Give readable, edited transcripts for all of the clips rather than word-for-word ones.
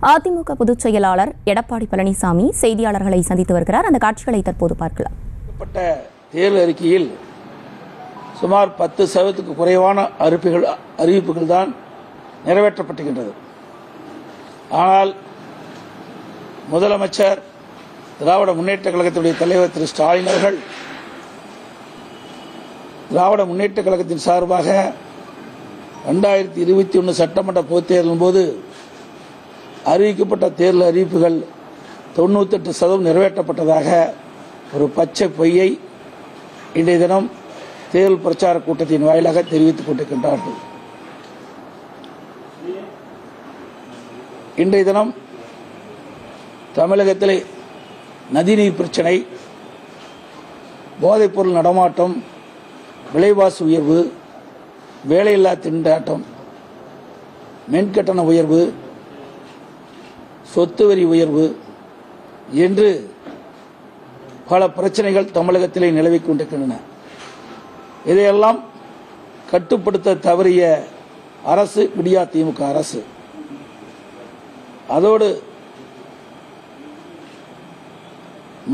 அதிமுக பொதுச் செயலாளர் எடப்பாடி பழனிசாமி செய்தியாளர்களை சந்தித்து வருகிறார். அந்த காட்சிகளை தற்போது பார்க்கலாம். தேர்தல் அறிக்கையில் சுமார் 10% குறைவான அறிவிப்புகள் தான் நிறைவேற்றப்பட்டுகின்றது. ஆனால் முதலமைச்சர் திராவிட முன்னேற்ற கழகத்தினுடைய தலைவர் திரு ஸ்டாலின் அவர்கள் திராவிட முன்னேற்ற கழகத்தின் சார்பாக 2021 சட்டமன்ற பொதுத் தேர்தலின் போது அறிவிக்கப்பட்ட தேர்தல் அறிவிப்புகள் 98% நிறைவேற்றப்பட்டதாக ஒரு பச்சை பொய்யை இன்றைய தினம் தேர்தல் பிரச்சார கூட்டத்தின் வாயிலாக தெரிவித்துக் கொண்டிருக்கின்றார்கள். இன்றைய தினம் தமிழகத்திலே நதிநீர் பிரச்சினை, போதைப்பொருள் நடமாட்டம், விலைவாசி உயர்வு, வேலையில்லா திண்டாட்டம், மின்கட்டண உயர்வு, சொத்து வரி உயர்வு என்று பல பிரச்சனைகள் தமிழகத்திலே நிலவிக் கொண்டிருக்கின்றன. இதையெல்லாம் கட்டுப்படுத்த தவறிய அரசு விடியா திமுக அரசு. அதோடு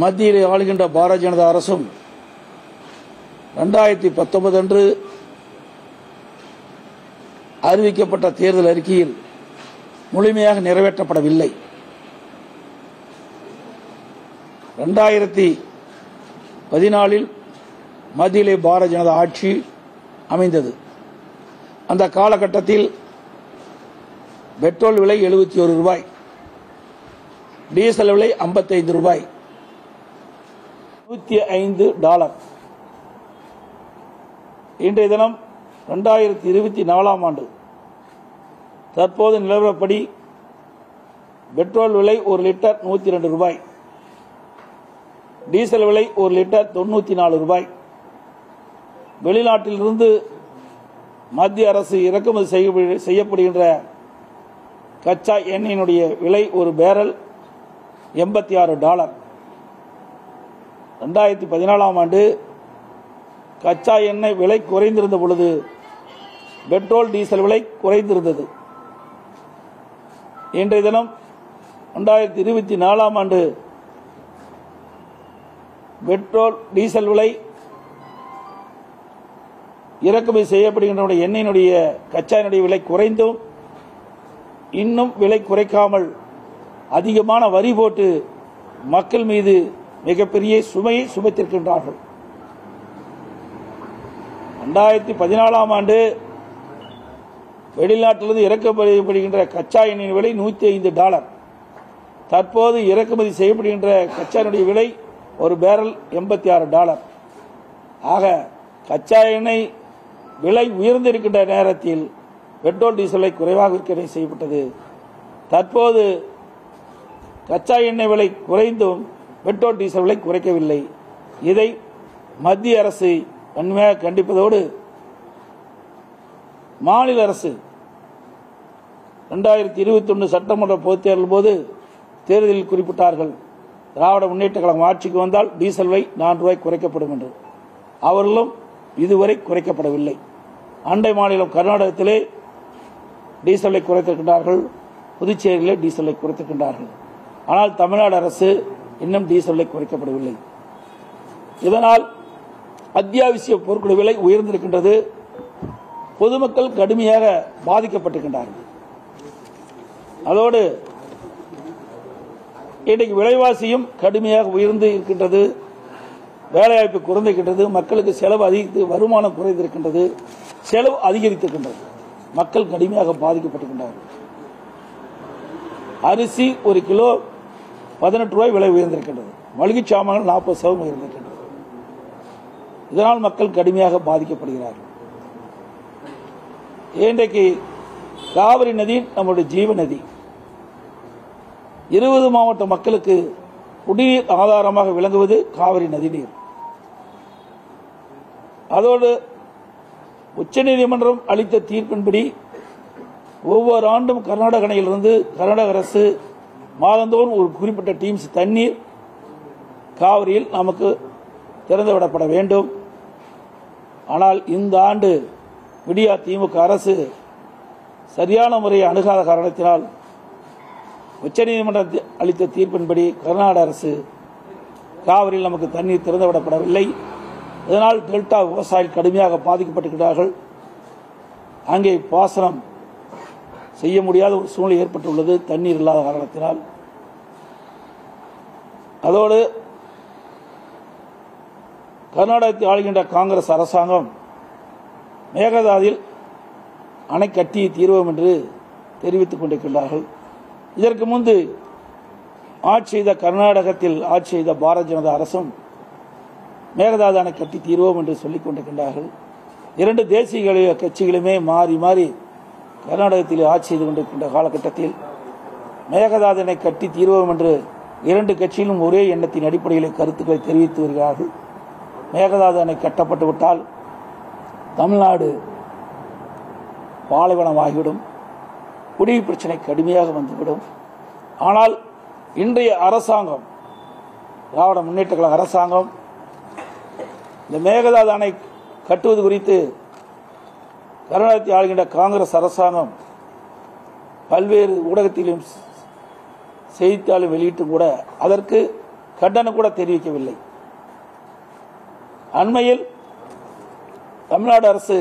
மத்தியில் ஆளுகின்ற பாரதிய ஜனதா அரசும் 2019 அன்று அறிவிக்கப்பட்ட தேர்தல் அறிக்கையில் முழுமையாக நிறைவேற்றப்படவில்லை. 2014 மத்தியிலே பாரதிய ஜனதா ஆட்சி அமைந்தது. அந்த காலகட்டத்தில் பெட்ரோல் விலை 71 ரூபாய், டீசல் விலை 55 ரூபாய், $105. இன்றைய தினம் 2024 ஆண்டு தற்போது நிலவரப்படி பெட்ரோல் விலை 1 லிட்டர் 102 ரூபாய், டீசல் விலை 1 லிட்டர் 94 ரூபாய். வெளிநாட்டிலிருந்து மத்திய அரசு இறக்குமதி செய்யப்படுகின்ற கச்சா எண்ணெயினுடைய விலை ஒரு பேரல் $86. 2014 ஆண்டு கச்சா எண்ணெய் விலை குறைந்திருந்த பொழுது பெட்ரோல் டீசல் விலை குறைந்திருந்தது. இன்றைய தினம் 2024 ஆண்டு பெட்ரோல் டீசல் விலை இறக்குமதி செய்யப்படுகின்ற எண்ணெயினுடைய கச்சா எண்ணெய் விலை குறைந்தும் இன்னும் விலை குறைக்காமல் அதிகமான வரி போட்டு மக்கள் மீது மிகப்பெரிய சுமையை சுமத்திருக்கின்றார்கள். 2014 ஆண்டு வெளிநாட்டிலிருந்து இறக்கப்படுகின்ற கச்சா எண்ணெயின் விலை $105. தற்போது இறக்குமதி செய்யப்படுகின்ற கச்சா எண்ணெய் விலை ஒரு பேரல் $86. ஆக கச்சா எண்ணெய் விலை உயர்ந்திருக்கின்ற நேரத்தில் பெட்ரோல் டீசல் விலை குறைவாக விற்பனை செய்யப்பட்டது. தற்போது கச்சா எண்ணெய் விலை குறைந்தும் பெட்ரோல் டீசல் விலை குறைக்கவில்லை. இதை மத்திய அரசு வன்மையாக கண்டிப்பதோடு மாநில அரசு 2021 சட்டமன்ற பொதுத் தேர்தல் போது தேர்தலில் குறிப்பிட்டார்கள், திராவிட முன்னேற்ற கழகம் ஆட்சிக்கு வந்தால் டீசல் விலை $4 குறைக்கப்படும் என்று. அவர்களும் இதுவரை குறைக்கப்படவில்லை. அண்டை மாநிலம் கர்நாடகத்திலே டீசல் விலை குறைத்திருக்கின்றார்கள், புதுச்சேரியிலே டீசல் விலை குறைத்திருக்கின்றார்கள். ஆனால் தமிழ்நாடு அரசு இன்னும் டீசல் விலை குறைக்கப்படவில்லை. இதனால் அத்தியாவசிய பொருட்கள் விலை உயர்ந்திருக்கின்றது. பொதுமக்கள் கடுமையாக பாதிக்கப்பட்டிருக்கின்றார்கள். அதோடு இன்றைக்கு விலைவாசியும் கடுமையாக உயர்ந்து இருக்கின்றது. வேலைவாய்ப்பு குறைந்திருக்கின்றது. மக்களுக்கு செலவு அதிகரித்து வருமானம் குறைந்திருக்கின்றது. செலவு அதிகரித்திருக்கின்றது. மக்கள் கடுமையாக பாதிக்கப்பட்டிருக்கின்றார்கள். அரிசி 1 கிலோ 18 ரூபாய் விலை உயர்ந்திருக்கின்றது. மளிகை சாமான்கள் 40% உயர்ந்திருக்கின்றது. இதனால் மக்கள் கடுமையாக பாதிக்கப்படுகிறார்கள். இன்றைக்கு காவிரி நதி நம்முடைய ஜீவ நதி. 20 மாவட்ட மக்களுக்கு குடிநீர் ஆதாரமாக விளங்குவது காவிரி நதிநீர். அதோடு உச்சநீதிமன்றம் அளித்த தீர்ப்பின்படி ஒவ்வொரு ஆண்டும் கர்நாடக அணையிலிருந்து கர்நாடக அரசு மாதந்தோறும் ஒரு குறிப்பிட்ட டீம்ஸ் தண்ணீர் காவிரியில் நமக்கு திறந்துவிடப்பட வேண்டும். ஆனால் இந்த ஆண்டு விடியா திமுக அரசு சரியான முறையை அணுகாத காரணத்தினால் உச்சநீதிமன்றம் அளித்த தீர்ப்பின்படி கர்நாடக அரசு காவிரியில் நமக்கு தண்ணீர் திறந்துவிடப்படவில்லை. இதனால் டெல்டா விவசாயிகள் கடுமையாக பாதிக்கப்பட்டிருக்கிறார்கள். அங்கே பாசனம் செய்ய முடியாத ஒரு சூழ்நிலை ஏற்பட்டுள்ளது தண்ணீர் இல்லாத காரணத்தினால். அதோடு கர்நாடகத்தை ஆளுகின்ற காங்கிரஸ் அரசாங்கம் மேகதாதில் அணை கட்டி தீர்வோம் என்று தெரிவித்துக் கொண்டிருக்கின்றார்கள். இதற்கு முன்பு ஆட்சி செய்த கர்நாடகத்தில் ஆட்சி செய்த பாரதிய ஜனதா அரசும் மேகதாது அணை கட்டி தீர்வோம் என்று சொல்லிக் கொண்டிருக்கின்றார்கள். இரண்டு தேசிய கட்சிகளுமே மாறி மாறி கர்நாடகத்தில் ஆட்சி செய்து கொண்டிருக்கின்ற காலகட்டத்தில் மேகதாது அணை கட்டி தீர்வோம் என்று இரண்டு கட்சியிலும் ஒரே எண்ணத்தின் அடிப்படையில் கருத்துக்களை தெரிவித்து வருகிறார்கள். மேகதாது அணை கட்டப்பட்டு விட்டால் தமிழ்நாடு பாலைவனமாகிவிடும், குடிநீர் பிரச்சனை கடுமையாக வந்துவிடும். ஆனால் இன்றைய அரசாங்கம், திராவிட முன்னேற்ற கழக அரசாங்கம், இந்த மேகதாது அணை கட்டுவது குறித்து கர்நாடகத்தை ஆளுகின்ற காங்கிரஸ் அரசாங்கம் பல்வேறு ஊடகத்திலும் செய்தித்தாளும் வெளியிட்டு கூட அதற்கு கண்டனம் கூட தெரிவிக்கவில்லை. அண்மையில் தமிழ்நாடு அரசு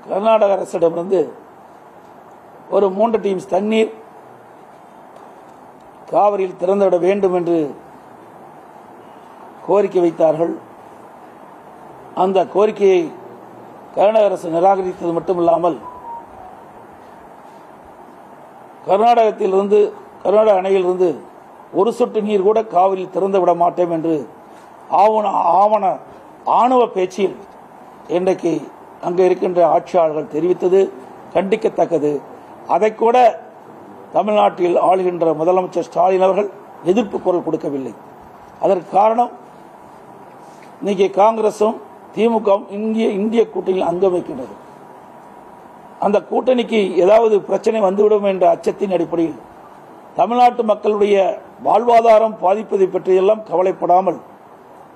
கர்நாடக அரசிடமிருந்து ஒரு 3 டீம்ஸ் தண்ணீர் காவிரியில் திறந்துவிட வேண்டும் என்று கோரிக்கை வைத்தார்கள். அந்த கோரிக்கையை கர்நாடக அரசு நிராகரித்தது மட்டுமில்லாமல் கர்நாடக அணையிலிருந்து ஒரு சொட்டு நீர் கூட காவிரியில் திறந்து விட மாட்டோம் என்று ஆணவ பேச்சில் இன்றைக்கு அங்கே இருக்கின்ற ஆட்சியாளர்கள் தெரிவித்தது கண்டிக்கத்தக்கது. அதை கூட தமிழ்நாட்டில் ஆளுகின்ற முதலமைச்சர் ஸ்டாலின் அவர்கள் எதிர்ப்பு குரல் கொடுக்கவில்லை. அதற்கு காரணம், இன்னைக்கு காங்கிரசும் திமுகவும் இந்திய கூட்டணியில் அங்கம் வைக்கின்றது. அந்த கூட்டணிக்கு ஏதாவது பிரச்சனை வந்துவிடும் என்ற அச்சத்தின் அடிப்படையில் தமிழ்நாட்டு மக்களுடைய வாழ்வாதாரம் பாதிப்பதை பற்றியெல்லாம் கவலைப்படாமல்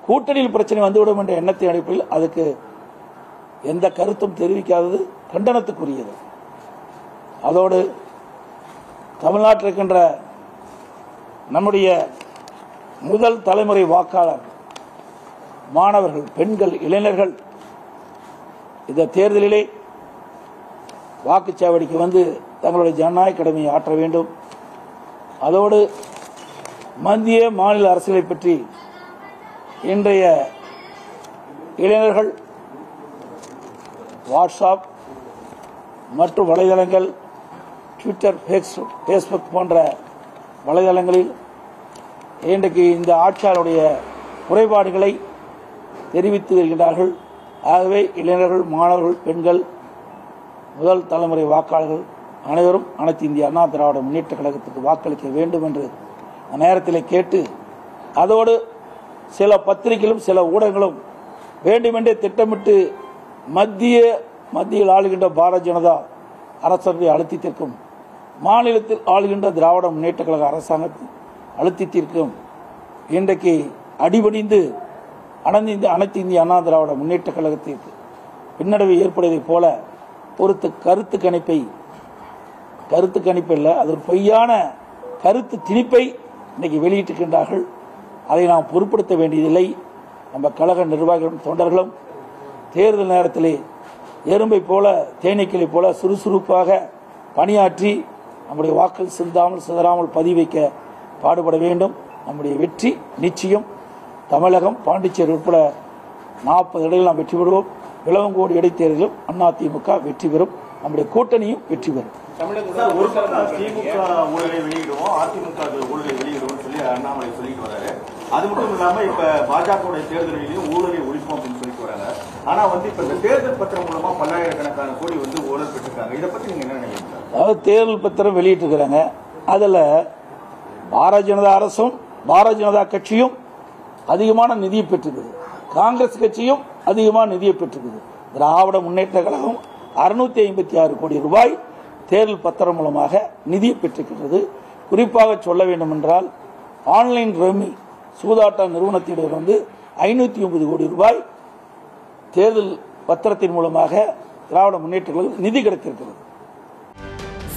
கூட்டணியில் பிரச்சனை வந்துவிடும் என்ற எண்ணத்தின் அடிப்படையில் அதுக்கு எந்த கருத்தும் தெரிவிக்காதது கண்டனத்துக்குரியது. அதோடு தமிழ்நாட்டில் இருக்கின்ற நம்முடைய முதல் தலைமுறை வாக்காளர் மாணவர்கள், பெண்கள், இளைஞர்கள் இந்த தேர்தலிலே வாக்குச்சாவடிக்கு வந்து தங்களுடைய ஜனநாயக கடமையை ஆற்ற வேண்டும். அதோடு மத்திய மாநில அரசுகளை பற்றி இன்றைய இளைஞர்கள் வாட்ஸ்அப் மற்றும் வலைதளங்கள், ட்விட்டர், ஃபேஸ்புக் போன்ற வலைதளங்களில் இன்றைக்கு இந்த ஆட்சியாளருடைய குறைபாடுகளை தெரிவித்து வருகின்றார்கள். ஆகவே இளைஞர்கள், மாணவர்கள், பெண்கள், முதல் தலைமுறை வாக்காளர்கள் அனைவரும் அனைத்து இந்திய அண்ணா திராவிட முன்னேற்ற கழகத்துக்கு வாக்களிக்க வேண்டும் என்று நேரத்தில் கேட்டு, அதோடு சில பத்திரிகைகளும் சில ஊடகங்களும் வேண்டுமென்றே திட்டமிட்டு மத்தியில் ஆளுகின்ற பாரதிய ஜனதா அரசை அழுத்தத்திற்கும் மாநிலத்தில் ஆளுகின்ற திராவிட முன்னேற்ற கழக அரசாங்கத்தின் அழுத்தத்திற்கும் இன்றைக்கு அடிபணிந்து அனைத்து இந்திய அண்ணா திராவிட முன்னேற்ற கழகத்திற்கு பின்னடைவு ஏற்படுவதைப் போல ஒரு கருத்து கணிப்பில்லை, அது ஒரு பொய்யான கருத்து திணிப்பை இன்னைக்கு வெளியிட்டிருக்கின்றார்கள். அதை நாம் பொருட்படுத்த வேண்டியதில்லை. நம்ம கழக நிர்வாகிகளும் தொண்டர்களும் தேர்தல் நேரத்திலே எறும்பை போல தேனீக்களை போல சுறுசுறுப்பாக பணியாற்றி நம்முடைய வாக்கள் சிதறாமல் பதிவு வைக்க பாடுபட வேண்டும். நம்முடைய வெற்றி நிச்சயம். தமிழகம், பாண்டிச்சேரி உட்பட 40 இடங்களில் நாம் வெற்றி பெறுவோம். விளவங்கோடு இடைத்தேர்தலிலும் அதிமுக வெற்றி பெறும். நம்முடைய கூட்டணியும் வெற்றி பெறும். தமிழகத்தில் ஒரு பக்கம் திமுக ஊழலை வெளியிடுவோம், அதிமுக ஊழலை வெளியிடுவோம் சொல்லி அண்ணாமலை சொல்லிட்டு வராரு. அது மட்டும் இல்லாம இப்ப பாஜக தேர்தலிலையும் ஊழலை ஒழிப்போம் அப்படின்னு சொல்லிட்டு வராங்க. ஆனா இப்ப இந்த தேர்தல் பத்திரம் மூலமா பல்லாயிரக்கணக்கான கோடி ஊழல் பெற்றிருக்காங்க. இதை பத்தி நீங்க என்ன நினைக்கிறீங்க? அதாவது தேர்தல் பத்திரம் வெளியிட்டு இருக்கிறாங்க. அதுல பாரதிய ஜனதா அரசும் பாரதிய ஜனதா கட்சியும் அதிகமான நிதியை பெற்றிருக்குது, காங்கிரஸ் கட்சியும் அதிகமான நிதியை பெற்றிருக்குது. திராவிட முன்னேற்ற கழகம் 656 கோடி ரூபாய் தேர்தல் பத்திரம் மூலமாக நிதியை பெற்றிருக்கிறது. குறிப்பாக சொல்ல வேண்டும் என்றால், ஆன்லைன் ரம்மி சூதாட்ட நிறுவனத்திலிருந்து 509 கோடி ரூபாய் தேர்தல் பத்திரத்தின் மூலமாக திராவிட முன்னேற்ற கழகம் நிதி கிடைத்திருக்கிறது.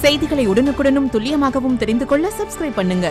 செய்திகளை உடனுக்குடனும் துல்லியமாகவும் தெரிந்து கொள்ள சப்ஸ்கிரைப் பண்ணுங்க.